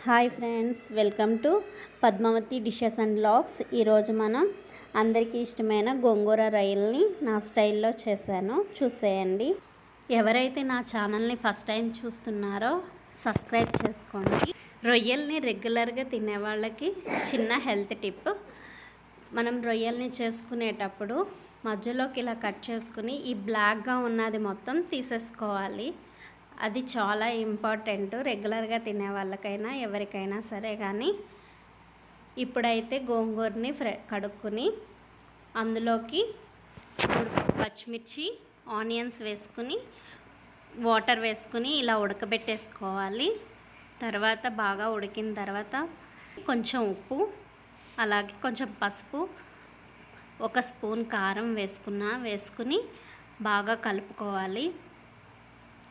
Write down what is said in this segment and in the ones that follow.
Hi friends, welcome to Padmavathi dishes and blogs. ఈరోజు మనం అందరికీ ఇష్టమైన గోంగూర రొయ్యల్ని నా స్టైల్లో చేశాను, చూసేయండి. ఎవరైతే నా ఛానల్ని ఫస్ట్ టైం చూస్తున్నారో సబ్స్క్రైబ్ చేసుకోండి. రొయ్యల్ని రెగ్యులర్గా తినే వాళ్ళకి చిన్న హెల్త్ టిప్. మనం రొయ్యల్ని చేసుకునేటప్పుడు మధ్యలోకి ఇలా కట్ చేసుకుని ఈ బ్లాక్గా ఉన్నది మొత్తం తీసేసుకోవాలి. అది చాలా ఇంపార్టెంట్ రెగ్యులర్గా తినే వాళ్ళకైనా ఎవరికైనా సరే. కానీ ఇప్పుడైతే గోంగూరని కడుక్కుని అందులోకి పచ్చిమిర్చి, ఆనియన్స్ వేసుకుని వాటర్ వేసుకుని ఇలా ఉడకబెట్టేసుకోవాలి. తర్వాత బాగా ఉడికిన తర్వాత కొంచెం ఉప్పు, అలాగే కొంచెం పసుపు, ఒక స్పూన్ కారం వేసుకుని బాగా కలుపుకోవాలి.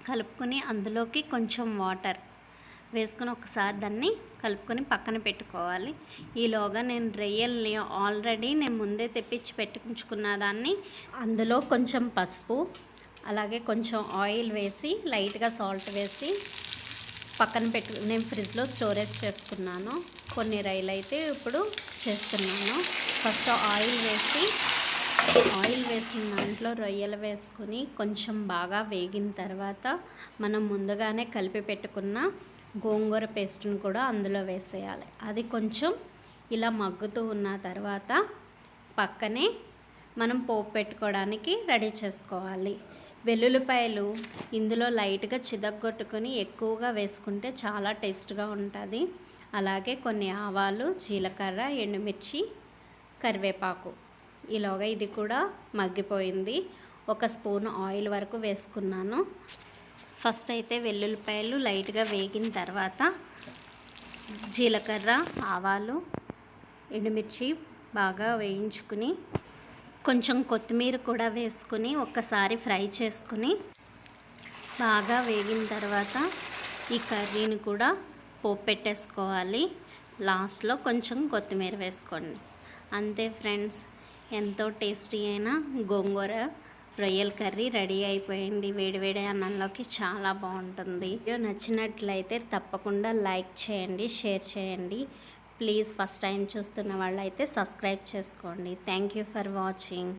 కలుపుకొని అందులోకి కొంచెం వాటర్ వేసుకొని ఒకసారి దాన్ని కలుపుకొని పక్కన పెట్టుకోవాలి. ఈలోగా నేను రొయ్యల్ని ఆల్రెడీ ముందే తెప్పించి పెట్టుకుంచుకున్న దాన్ని అందులో కొంచెం పసుపు, అలాగే కొంచెం ఆయిల్ వేసి లైట్గా సాల్ట్ వేసి పక్కన నేను ఫ్రిడ్జ్లో స్టోరేజ్ చేసుకున్నాను. కొన్ని రొయ్యలు అయితే ఇప్పుడు చేస్తున్నాను. ఫస్ట్ ఆయిల్ వేసిన దాంట్లో రొయ్యలు వేసుకొని కొంచెం బాగా వేగిన తర్వాత మనం ముందుగానే కలిపి పెట్టుకున్న గోంగూర పేస్ట్ని కూడా అందులో వేసేయాలి. అది కొంచెం ఇలా మగ్గుతూ ఉన్న తర్వాత పక్కనే మనం పోపు పెట్టుకోవడానికి రెడీ చేసుకోవాలి. వెల్లుల్లిపాయలు ఇందులో లైట్గా చితగ్గొట్టుకొని ఎక్కువగా వేసుకుంటే చాలా టేస్ట్గా ఉంటుంది. అలాగే కొన్ని ఆవాలు, జీలకర్ర, ఎండుమిర్చి, కరివేపాకు. ఈలోగా ఇది కూడా మగ్గిపోయింది. ఒక స్పూన్ ఆయిల్ వరకు వేసుకున్నాను. ఫస్ట్ అయితే వెల్లుల్లిపాయలు లైట్గా వేగిన తర్వాత జీలకర్ర, ఆవాలు, ఎండుమిర్చి బాగా వేయించుకుని కొంచెం కొత్తిమీర కూడా వేసుకుని ఒక్కసారి ఫ్రై చేసుకుని బాగా వేగిన తర్వాత ఈ కర్రీని కూడా పోపు పెట్టేసుకోవాలి. లాస్ట్లో కొంచెం కొత్తిమీర వేసుకోండి. అంతే ఫ్రెండ్స్, ఎంతో టేస్టీ అయిన గోంగూర రొయ్యల కర్రీ రెడీ అయిపోయింది. వేడివేడి అన్నంలోకి చాలా బాగుంటుంది. వీడియో నచ్చినట్లయితే తప్పకుండా లైక్ చేయండి, షేర్ చేయండి. ప్లీజ్ ఫస్ట్ టైం చూస్తున్న వాళ్ళైతే సబ్స్క్రైబ్ చేసుకోండి. Thank you for watching.